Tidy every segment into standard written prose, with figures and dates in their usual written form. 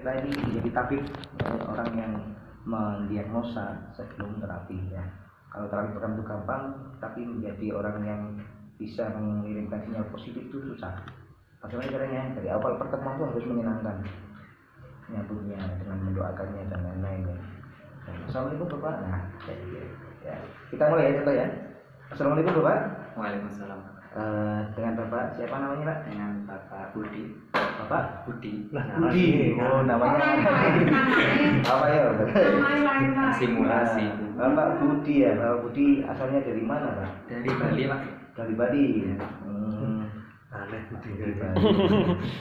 kita ini jadi tabib, orang yang mendiagnosa sebelum terapi ya. Kalau terapi program itu gampang, tapi menjadi orang yang bisa mengirimkan sinyal positif itu susah. Bagaimana caranya? Dari awal pertemuan itu harus menyenangkan, nyambutnya dengan mendoakannya dan lain-lain ya. Assalamualaikum Bapak. Nah, ya. Kita mulai ya contoh ya. Assalamualaikum Bapak. Waalaikumsalam. Dengan Bapak siapa namanya Pak? Dengan Bapak Budi. Bapak Budi. Budi. Oh namanya. Apa ya? Simulasi. Bapak Budi ya. Bapak Budi asalnya dari mana Pak? Dari Bali Pak. Dari Bali. Aneh Budi.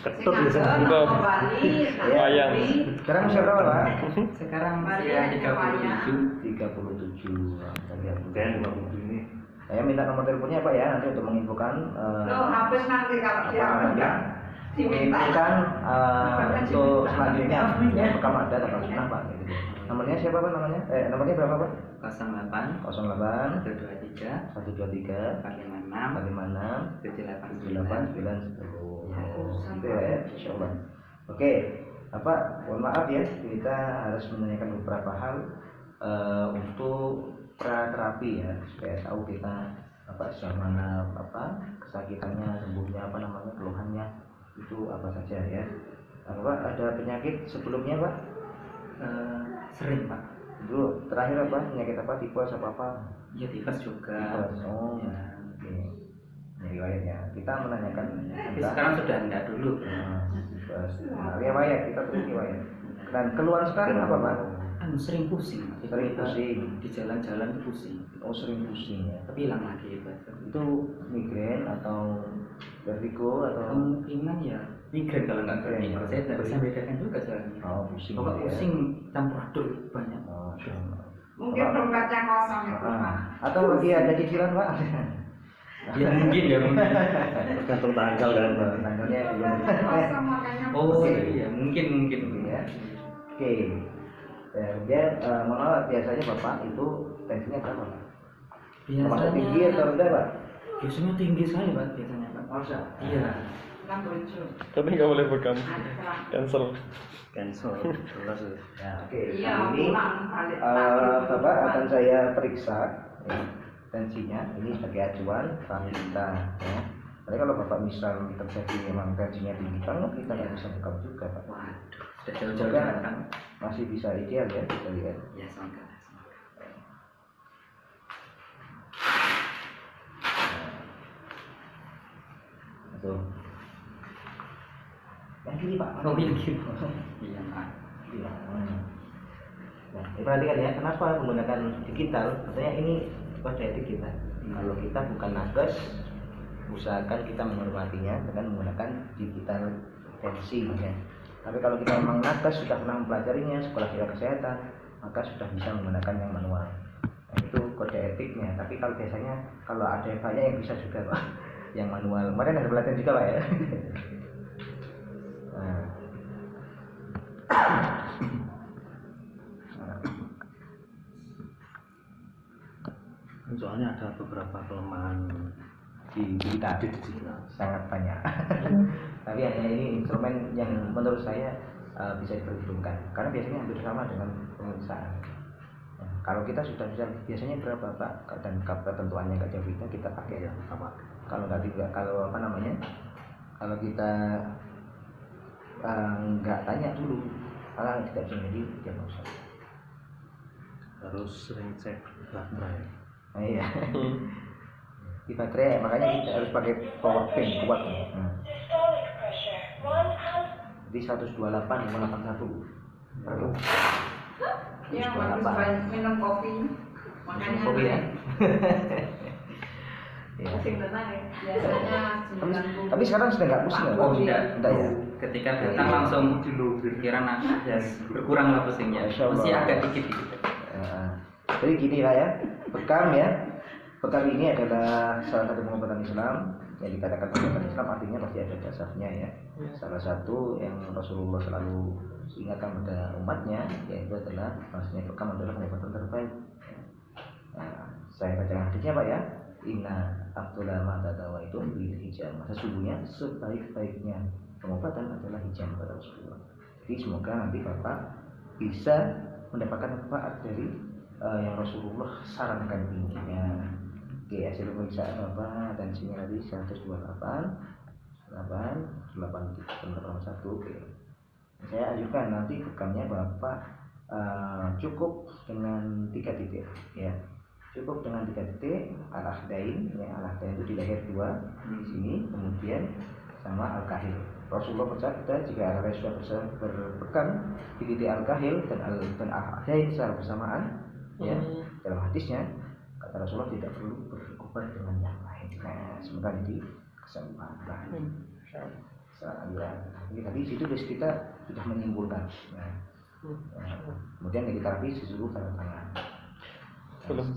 Ketut bisa. Bayang. Sekarang usia berapa Pak? Sekarang usia 37. 37. Dan Budi ini. Saya minta nomor teleponnya Pak ya nanti untuk menginfokan. Habis nanti kalau dia menginfokan untuk selanjutnya rekam ada tanggal sunnah Pak. Gitu. Nomornya siapa Pak namanya? Nomornya berapa Pak? 08 08 123 123 456 456 789. 889 10. Gitu ya, insyaallah. Oke, Bapak, mohon maaf ya, kita harus menanyakan beberapa hal untuk pra-terapi ya, supaya tahu kita sejauh mana kesakitannya, sembuhnya keluhannya itu apa saja ya. Pak, ada penyakit sebelumnya Pak? Sering Pak. Dulu terakhir penyakit apa, tipes apa? Ya tipes juga. Tipes. Oh ya. Oke. Ini riwayatnya. Kita menanyakan. Tapi sekarang sudah enggak dulu. Riwayat kita terus riwayat. Dan keluhan sekarang apa Pak? Sering pusing. Sering pusing. Di jalan-jalan itu pusing. Oh sering pusing ya. Tapi hilang lagi Pak. Itu migrain atau vertigo atau? Kemungkinan ya migrain kalau nggak vertigo. Saya tidak bisa bedakan juga soalnya. Oh pusing. Pokok ya. pusing campur aduk banyak. Oh, mungkin dompetnya kosong itu Pak. Atau lagi ada cicilan Pak? Ya mungkin. Tergantung tanggal kan. Tanggalnya belum. Kosong makanya. Oh iya mungkin ya. Oke. Kemudian biasanya Bapak itu tensinya berapa Pak? Termasuk tinggi atau rendah Pak? Biasanya tinggi sekali Pak biasanya Pak. Masa? Iya. Tapi nggak boleh pegang, cancel. Jelas. Ya, oke. Iya, Ini Bapak akan saya periksa ya, tensinya. Ini sebagai acuan kami kita. Ya. Tapi kalau Bapak misal terjadi memang tensinya tinggi banget, kita nggak bisa bekam juga Pak. Waduh, sudah jauh-jauh datang. Masih bisa ideal ya kita lihat. Ya semoga. Tuh. Yang kiri Pak. Oh yang kiri. Iya Pak. Iya. Nah, perhatikan ya, kenapa menggunakan digital? Katanya ini kode etik kita. Kalau kita bukan nakes, usahakan kita menghormatinya dengan menggunakan digital tensi ya. Tapi kalau kita memang nakes, sudah pernah mempelajarinya sekolah kesehatan, maka sudah bisa menggunakan yang manual. Nah, itu kode etiknya. Tapi kalau biasanya kalau ada yang banyak yang bisa juga Pak, yang manual. Kemarin ada pelatihan juga Pak ya. Nah. Soalnya ada beberapa kelemahan di digital sangat banyak. Tapi hanya ini instrumen yang menurut saya bisa diperhitungkan karena biasanya hampir sama dengan pemeriksaan. Nah, kalau kita sudah bisa biasanya berapa Pak dan ketentuannya nggak jauh beda kita pakai ya sama. Kalau nggak juga kalau kalau kita nggak tanya dulu karena tidak bisa menjadi diagnosa. Harus sering cek baterai. Nah, iya. Di baterai makanya kita harus pakai power bank kuat. Jadi 128 581. Ya, habis minum kopi. Makanya kopi ya. Pusing tenang ya. Biasanya 90. Tapi sekarang sudah nggak pusing ya? Oh tidak ya. Ketika datang langsung pikiran ya berkurang lah pusingnya. Masih agak dikit. Jadi gini lah ya, bekam ya. Bekam ini adalah salah satu pengobatan Islam. Yang dikatakan pengobatan Islam artinya pasti ada dasarnya ya. Salah satu yang Rasulullah selalu ingatkan pada umatnya yaitu adalah maksudnya bekam adalah pengobatan terbaik. Nah, saya bacakan hadisnya Pak ya. Inna Abdullah Ma'tadawa itu bil hijamah. Sesungguhnya sebaik-baiknya pengobatan adalah hijamah pada Rasulullah. Jadi Jadi semoga nanti Bapak bisa mendapatkan manfaat dari yang Rasulullah sarankan ini. Ya. Oke, hasil pemeriksaan Bapak tensinya tadi 128, 881. Oke. Saya ajukan nanti bekamnya Bapak cukup dengan 3 titik, ya. Cukup dengan 3 titik al-akhdain, ya, al-akhdain itu di leher 2 di sini, kemudian sama al-kahil. Rasulullah bersabda jika arah sudah berbekam di titik al-kahil dan al-akhdain secara bersamaan, ya, dalam hadisnya kata Rasulullah tidak perlu berobat dengan yang lain. Nah, semoga jadi kesempatan. Jadi tadi situ kita sudah menyimpulkan. Kemudian yang terapi seluruh tanda tangan.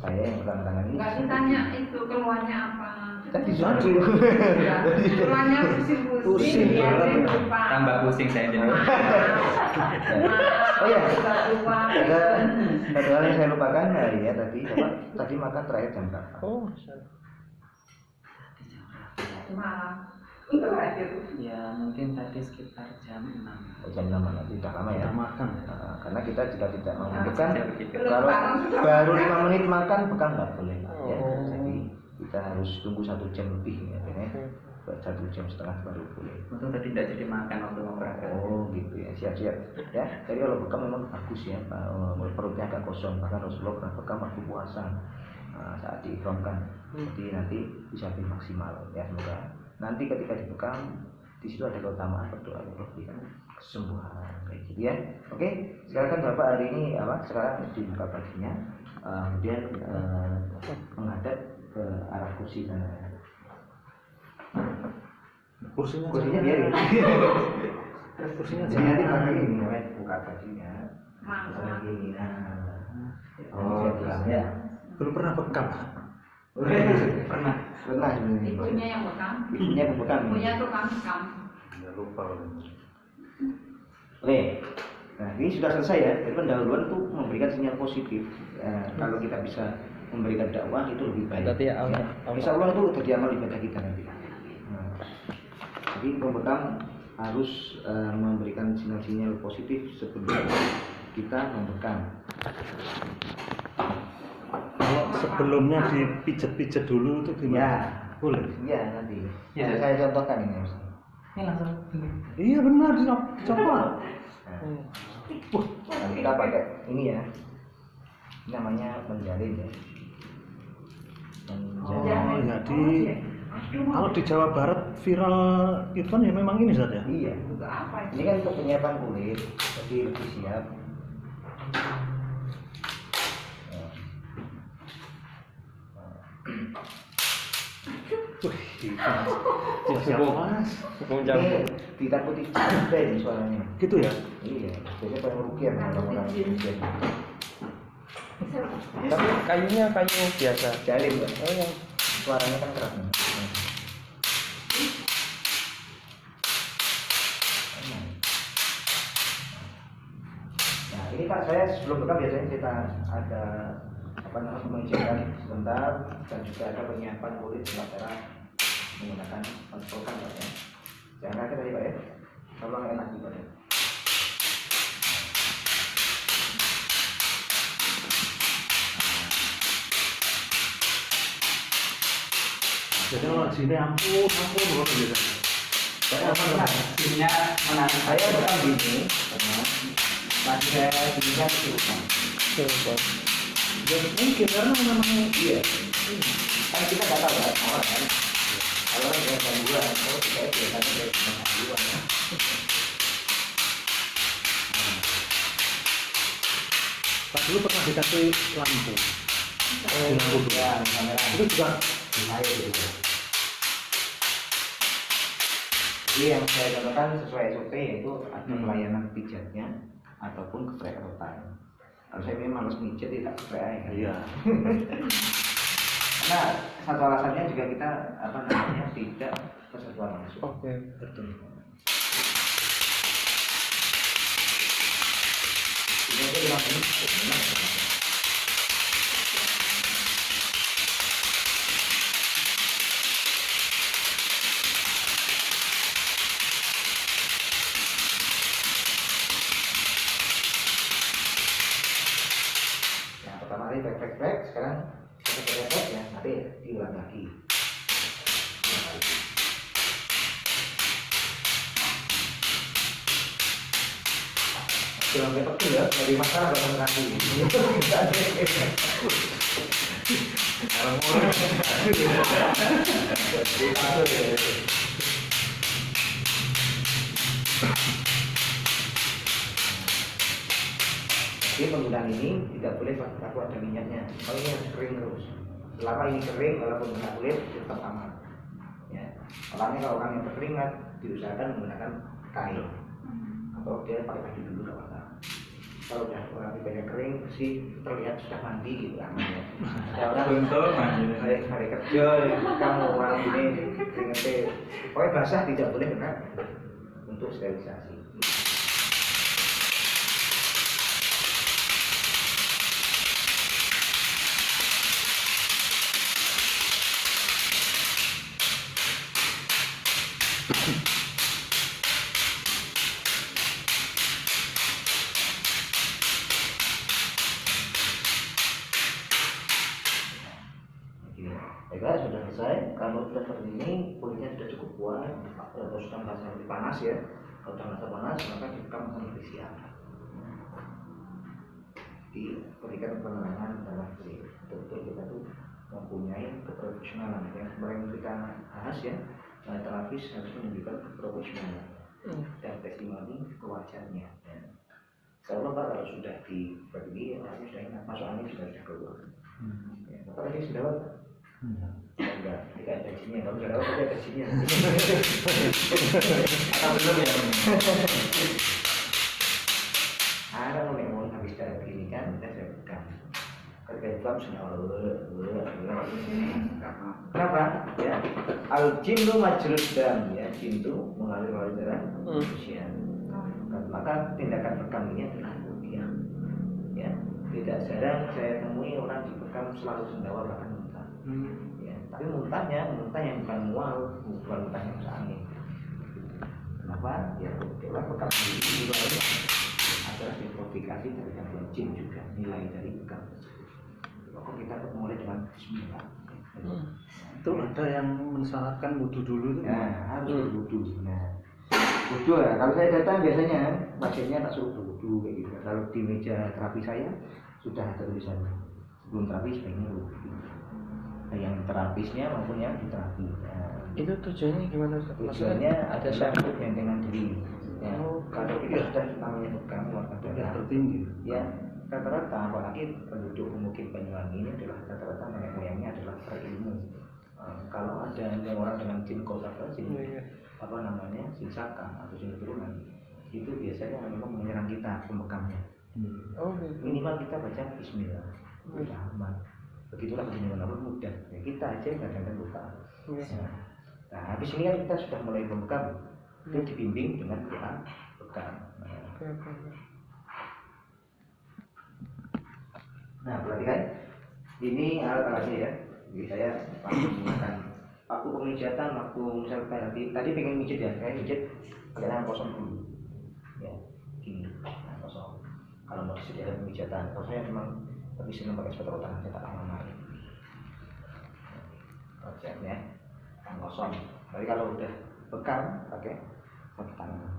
Saya yang tanda tangan ini. Enggak ditanya itu keluarnya apa. Tadi sudah dulu. Keluarnya pusing-pusing. Tambah pusing saya jadi. Oh ya, ada satu hal yang saya lupakan ya tadi. Tadi makan terakhir jam berapa? Oh, Malam. Ya mungkin tadi sekitar jam 6. Jam 6 nanti tidak lama ya. Kita makan. Karena kita juga tidak menunjukkan begitu. kalau baru 5 menit makan bekam nggak boleh. Ya. Jadi kita harus tunggu 1 jam lebih ya. 1 jam setengah baru boleh. Untung tadi tidak jadi makan waktu mau berangkat. Oh gitu ya, siap-siap ya. Jadi kalau bekam memang bagus ya, perutnya agak kosong. Bahkan Rasulullah pernah bekam waktu puasa saat diikhramkan. Jadi nanti bisa lebih maksimal ya, semoga nanti ketika dibekam di situ ada keutamaan berdoa Allah berikan kesembuhan kayak gitu ya. Oke, sekarang kan Bapak hari ini sekarang dibuka bajunya, kemudian menghadap ke arah kursi sana. Kursinya biar kursinya jadi nanti pakai ini namanya buka bajunya. Mangkuk. Gini oh ya. belum pernah bekam. Pernah. Sebenarnya. Ibunya yang bekam. Ibunya bekam. Ibunya tuh kam-kam. Ya lupa. Oke. Nah, ini sudah selesai ya. Jadi pendahuluan itu memberikan sinyal positif. Kalau kita bisa memberikan dakwah itu lebih baik. Berarti ya, Insya Allah itu jadi amal ibadah kita nanti. Jadi pembekam harus memberikan sinyal-sinyal positif sebelum kita membekam. Kalau sebelumnya dipijat-pijat dulu itu gimana? Ya, Boleh? iya nanti. Ya. Saya contohkan ini. Ini langsung. Iya benar, coba. Nah, kita pakai ini ya. Ini namanya menjalin ya. Oh, jadi kalau di Jawa Barat viral itu kan ya memang ini Zat ya? Iya. Ini kan untuk penyiapan kulit, jadi lebih siap. Siapa mas? hukum Ini campur. ditakuti capek nih suaranya. Gitu ya? Iya, biasanya paling rugi ya orang-orang Indonesia. Tapi kayunya kayu biasa. Jalin Mbak. Oh yang Suaranya kan keras nih. Nah ini Pak, saya sebelum bekam biasanya kita ada mengujikan sebentar dan juga ada penyiapan kulit dengan cara menggunakan pentokan Pak ya. Jangan kaget tadi Pak ya. Tolong enak juga ya. Jadi kalau sini ampun gitu. Saya pernah Sininya menarik. saya bekam gini, masih saya dirinya kesurupan. Jadi mungkin karena memang Iya. Kan kita nggak tahu kan orang kan. Kalau orang yang gangguan, kalau saya biasanya dari gangguan ya. Pak dulu pernah dikasih lampu. Lampu dulu. Ya, kamera Itu juga air gitu. Jadi yang saya contohkan sesuai SOP yaitu ada pelayanan pijatnya ataupun geprek rotan. Kalau saya memang males pijat tidak geprek aja. iya. Karena satu alasannya juga kita tidak bersentuhan langsung. oke. Betul. Ini aja 5 menit. tadi back. Sekarang kita back ya, nanti diulang lagi. Jangan betul ya, dari masalah datang kaki. Jadi penggunaan ini tidak boleh pakai ada minyaknya. Kalau ini harus kering terus. Selama ini kering, walaupun kena kulit tetap aman. Ya. Makanya kalau orang yang berkeringat diusahakan menggunakan kain atau dia pakai baju dulu nggak apa-apa. Kalau udah orang banyak kering sih terlihat sudah mandi gitu aman ya. Ada orang Betul, mandi. hari kerja, kamu orang ini keringetnya, pokoknya basah tidak boleh kena untuk sterilisasi. Baiklah, sudah selesai. Kalau sudah seperti ini, kulitnya sudah cukup kuat atau sudah merasa lebih panas ya. Kalau sudah merasa panas, maka kita akan lebih siap. Diberikan penerangan dalam diri. Betul-betul kita tuh mempunyai keprofesionalan yang kemarin kita bahas ya. Terapis harus menunjukkan keprofesionalan dan testimoni kewajarnya. Kalau kalau sudah dibagi, artinya sudah ingat masuk angin sudah keluar. Bapak lagi sudah enggak, tidak ada gajinya. Kalau sudah ada gajinya. Atau belum ya? Ada mau habis cara begini kan, kita saya pegang. Ketika Islam sudah kenapa? Ya, al jinnu majrud dam ya, jin itu mengalir darah manusia. Maka tindakan bekam ini adalah ruqyah. Ya, tidak jarang saya temui orang dibekam selalu sendawa bahkan muntah. Ya, tapi muntah yang bukan mual, bukan muntah yang angin. Kenapa? Ya, kalau bekam itu adalah improvokasi dari gangguan jin juga, nilai dari bekam tersebut. Maka kita mulai dengan bismillah. Itu ada yang mensyaratkan wudhu dulu itu? Ya, harus wudhu. Nah, wudhu ya. Kalau saya datang biasanya pasiennya tak suruh wudhu kayak gitu. Kalau di meja terapi saya sudah ada tulisan sebelum terapi sebaiknya wudhu. Nah, yang terapisnya maupun yang diterapi. Nah, Itu tujuannya gimana? tujuannya ada satu dengan diri. Ya, kalau kita sudah namanya bekam Sudah tertinggi. ya rata-rata apalagi penduduk pemukim Banyuwangi ini adalah rata-rata nenek moyangnya adalah berilmu. Kalau ada yang orang dengan jin kota jin apa namanya jin saka atau jin turunan itu biasanya memang menyerang kita pembekamnya. Minimal kita baca Bismillah, sudah aman. Begitulah begini mudah. Ya, kita aja kadang-kadang lupa. Nah, habis ini kan kita sudah mulai membekam, itu dibimbing dengan doa bekam. Nah, perhatikan ini alat-alatnya ya. Jadi saya menggunakan waktu pemijatan, waktu misalnya tadi pengen mijit ya, saya mijit pakai tangan kosong dulu. Ya, gini, tangan kosong. Kalau mau disediakan pemijatan, kalau saya memang lebih senang pakai sepatu tangan, saya tak lama ya. Konsepnya tangan kosong. Tapi kalau udah bekam, pakai satu tangan.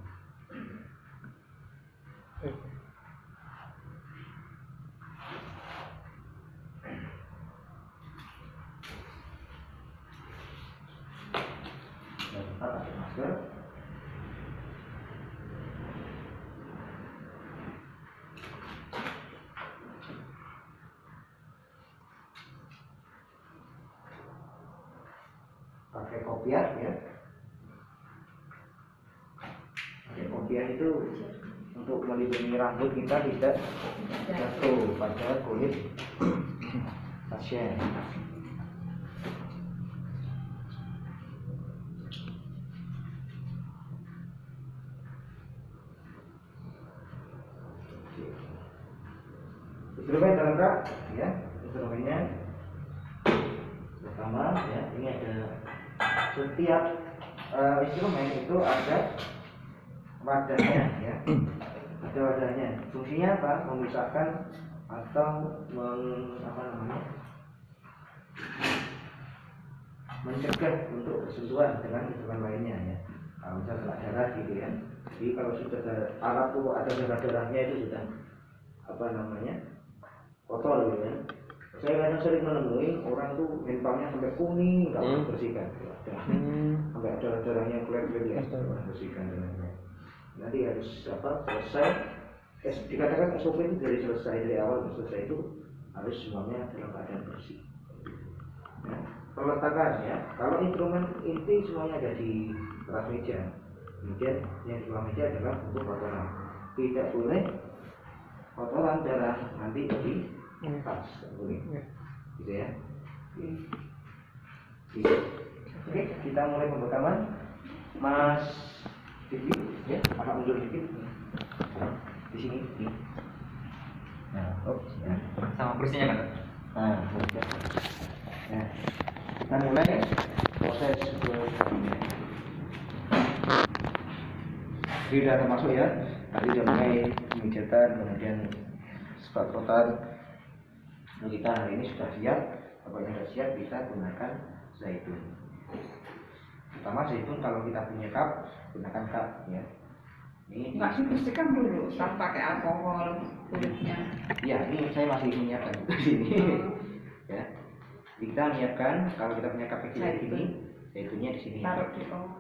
Pakai masker. Pakai kopiah ya. Pakai kopiah itu untuk melindungi rambut kita tidak jatuh pada kulit pasien. Instrumen dalam rak, ya, instrumennya pertama, ya, ini ada setiap instrumen itu ada wadahnya, ya, ada wadahnya. Fungsinya apa? Memisahkan atau mencegah untuk bersentuhan dengan hewan lainnya ya. Kalau misalnya kena darah gitu ya. Jadi kalau sudah alat tuh ada darah-darahnya itu sudah kotor gitu ya. Saya kadang sering menemui orang tuh handphonenya sampai kuning nggak pernah bersihkan, sampai ada darahnya keluar ya, bersihkan dengan nanti harus selesai. Dikatakan SOP itu dari awal ke selesai itu harus semuanya dalam keadaan bersih. Ya. Peletakan ya, kalau instrumen inti semuanya ada di atas meja. Kemudian yang di bawah meja adalah untuk kotoran. Tidak boleh kotoran darah nanti di tas, boleh. Gitu ya. Oke, kita mulai pembekaman. Mas Diki, ya, agak mundur dikit. Di sini. Nah, ya. Sama kursinya kan? Nah, ya. Kita mulai proses jadi sudah termasuk ya. Tadi sudah mulai pemijatan, kemudian semprotan. Kita hari ini sudah siap. Apabila sudah siap, kita gunakan zaitun. Pertama zaitun kalau kita punya cup, gunakan cup ya. Ini nggak dibersihkan dulu, tanpa pakai alkohol kulitnya. Ya, ini saya masih menyiapkan di sini. Ya, kita menyiapkan kalau kita punya cup kecil di sini, zaitunnya di sini. Taruh di bawah.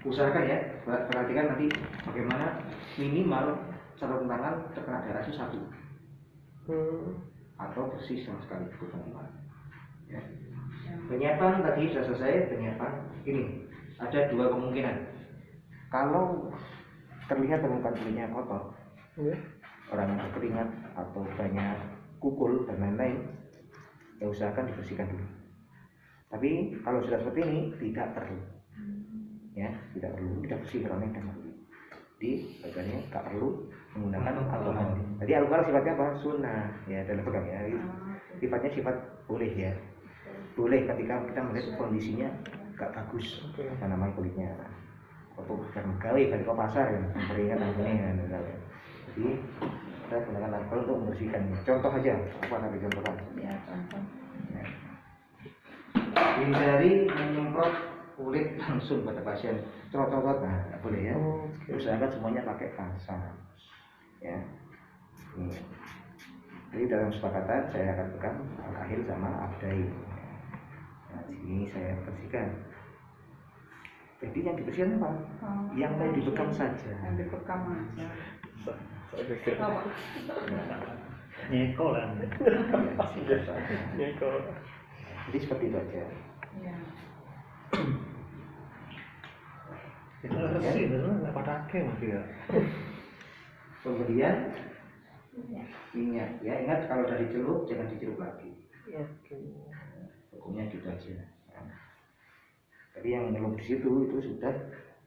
Usahakan ya, perhatikan nanti bagaimana minimal sarung tangan terkena darah itu 1 atau bersih sama sekali bukan. Ya. Penyiapan tadi sudah selesai. Penyiapan ini ada 2 kemungkinan. Kalau terlihat permukaan kulitnya kotor, orang yang berkeringat atau banyak kukul dan lain-lain, ya usahakan dibersihkan dulu. Tapi kalau sudah seperti ini tidak perlu, ya tidak perlu, tidak bersih orangnya dan mandi. Di bagiannya tak perlu menggunakan alkohol. Jadi alkohol sifatnya apa? Sunnah, ya dalam pegang ya. Sifatnya sifat boleh ya. Boleh ketika kita melihat kondisinya gak bagus, namanya kulitnya. Atau bukan gawe dari ke pasar yang beringat namanya. Jadi kita gunakan alkohol untuk membersihkan. Contoh aja, apa nanti contohkan? Ya, contoh. Ya. Hindari menyemprot kulit langsung pada pasien. Trot-trot, nah nggak boleh ya. Usahakan semuanya pakai pasar. Ya. Jadi dalam kesepakatan saya akan pegang Al-Akhir sama Abdai. Nah, sini saya bersihkan. Jadi yang dibersihkan apa? Yang mau dibekam saja. Yang dibekam aja. Nyekol kan. Nyekol. Jadi seperti itu aja. Ya. Itu resik, nggak pakai mas ya. Kemudian minyak. Ya ingat kalau udah dicelup jangan dicelup lagi. Hukumnya gitu aja. Tadi yang nyelup di situ itu sudah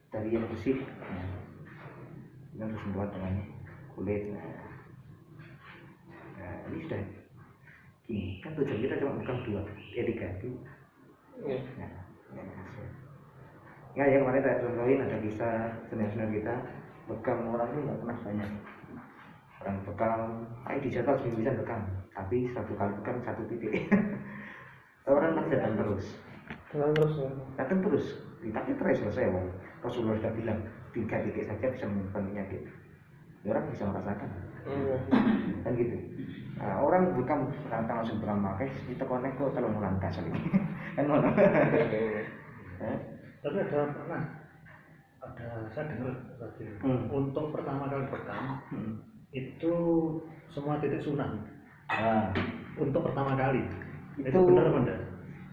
dari yang bersih. Kita harus membuat dengan kulit. Nah ini sudah. Gini kan tujuan kita cuma bukan 2, 3. Ya yang kemarin saya contohin ada kisah senior kita bekam orang itu nggak pernah banyak. Orang bekam, dijadwal seminggu bisa bekam, tapi 1 kali bekam 1 titik. Orang masih datang terus. Datang terus, tapi terus selesai. Rasulullah sudah bilang 3 titik saja bisa menyebabkan penyakit. Orang bisa merasakan. Kan gitu. Nah, orang bekam rantang langsung bekam pakai itu konek kok kalau melangkah sekali. Kan mana? Tapi ada saya dengar tadi untuk pertama kali bekam itu semua titik sunnah. Untuk pertama kali itu benar apa enggak?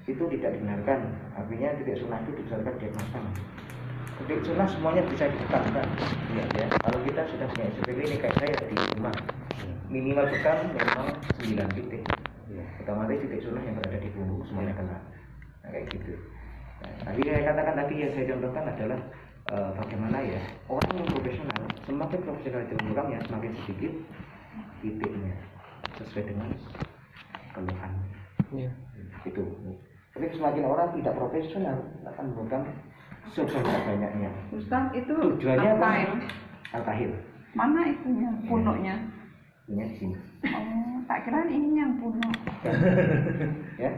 Itu tidak dibenarkan. Artinya titik sunnah itu dibesarkan di atas tanah. Titik sunnah semuanya bisa dibekamkan. Ya. Kalau kita sudah punya SPP ini kayak saya di rumah minimal bekam memang 9 titik. Otomatis titik sunnah yang berada di punggung semuanya kena. Nah, kayak gitu. Tadi saya katakan tadi yang saya contohkan adalah bagaimana ya orang yang profesional, semakin profesional dalam bekamnya semakin sedikit titiknya sesuai dengan keluhan. Itu. Tapi semakin orang tidak profesional akan bekam sebanyak-banyaknya. Ustaz itu tujuannya apa? Al-Kahil. Mana itunya, punuknya? Punya di sini. Oh, tak kira ini yang punuk Ya.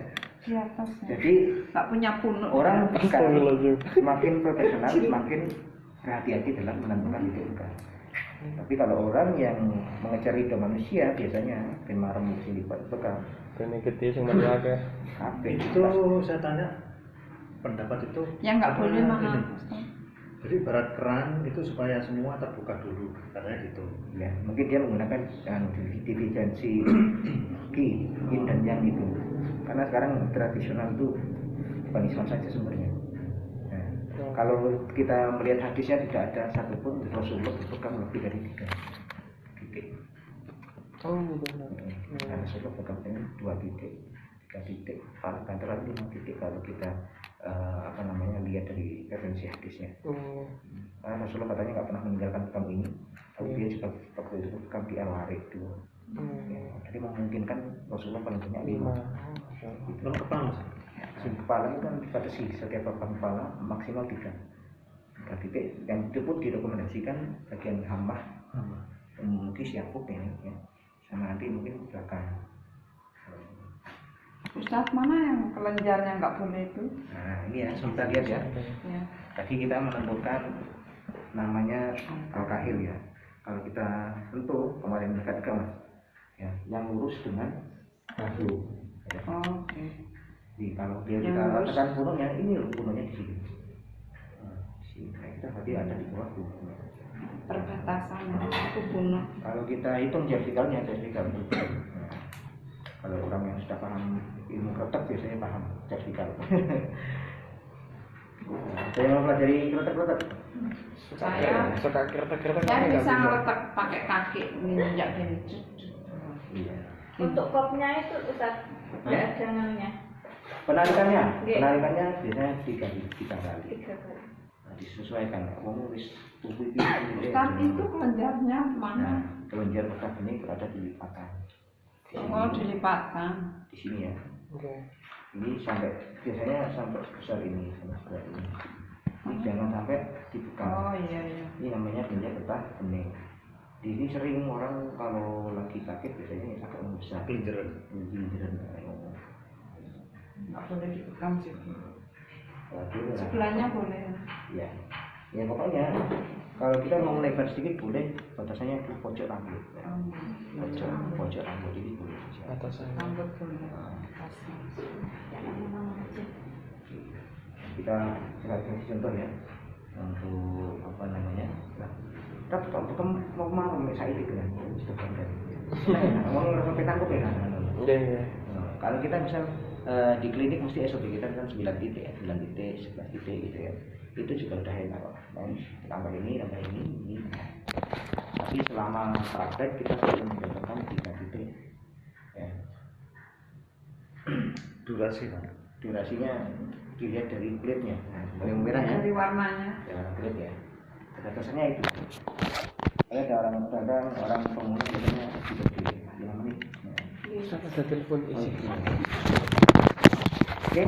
di atasnya. Jadi Nggak punya punuk. orang sekarang Astagfirullahaladzim. semakin profesional, semakin hati-hati dalam menentukan titik bekam. Tapi kalau orang yang mengejar ide manusia biasanya kemarin mesti bekam. Ini gede sing metu akeh. Kabeh Itu saya tanya pendapat itu. Yang nggak boleh karena mana? ini. Jadi barat keran itu supaya semua terbuka dulu, katanya gitu. Ya, mungkin dia menggunakan dividensi yin dan yang itu. Karena sekarang tradisional itu bukan Islam saja sebenarnya. Nah, kalau kita melihat hadisnya tidak ada satupun Rasulullah berpegang lebih dari 3 titik. Oh, gitu. Karena Rasulullah pegang dengan 2 titik, 3 titik, paling antara 5 titik kalau kita lihat dari referensi hadisnya. Karena Rasulullah katanya nggak pernah meninggalkan pegang ini, tapi dia juga waktu itu pegang di Al-Warid dulu. Ya, jadi memungkinkan Rasulullah paling banyak 5. Kalau kepala, Mas? Kepala itu kan dibatasi, setiap kepala maksimal 3 titik, dan itu pun direkomendasikan bagian hambah mungkin siapuk ini ya, sama nanti mungkin belakang. Ustaz, mana yang kelenjarnya nggak boleh itu? Nah ini ya, kita lihat ya. Ya. Tadi kita menentukan namanya Al-Kahil ya. Kalau kita tentu kemarin dekat Mas, ya, yang lurus dengan bahu. Ya. Oke. Jadi kalau dia Yang kita lurus. katakan punuknya, ini loh punuknya di sini. Nah, di sini. Nah, kita berarti ada di bawah punuknya. Perbatasannya itu punuk. Kalau kita hitung vertikalnya, vertikal. Nah, kalau orang yang sudah paham ilmu kretek biasanya paham vertikal. Saya mau pelajari kretek-kretek. Suka kereta-kereta Saya bisa ngeletak pakai kaki menginjak gini. Iya. Untuk kopnya itu Ustaz, Ya. jangannya Penarikannya, Oke. penarikannya biasanya 3 kali. 3 kali. Nah, disesuaikan. Kamu wis tubuh Ustaz, itu kelenjarnya Nah, mana? kelenjar bekas ini berada di lipatan. Di sini, Oh, dilipatkan. di sini ya. Oke. Ini sampai biasanya sampai sebesar ini, sampai sebesar ini. Ini jangan sampai dibekam. Oh iya iya. Ini namanya kelenjar getah bening. Di sini sering orang kalau lagi sakit biasanya agak membesar. Kelenjaran. Kelenjaran. Nggak boleh dibekam sih. Waduh, Sebelahnya boleh. ya. Ya pokoknya kalau kita mau lebar sedikit boleh, batasannya di pojok rambut. Ya. Pojok rambut ini boleh. Atasan. Rambut boleh. Jangan memang aja. Kita kasih contoh ya untuk apa namanya. Nah, tapi kalau bukan mau saya itu kan sudah kan. Nah, mau sampai tangkap ya. Iya. Nah, kalau kita misal di klinik mesti SOP kita kan 9 titik, 9 titik, 11 titik gitu ya. Itu juga udah enak kok. Tambah ini. Tapi selama praktek kita perlu mendapatkan 3 titik. Ya. Durasi, Pak. Durasinya dilihat dari kulitnya. Nah, yang merah ya. Dari warnanya. Ya, kulit ya. Batasannya itu. Ada orang pemulung biasanya 3 titik, 5 menit. Ada telepon isi. Oh,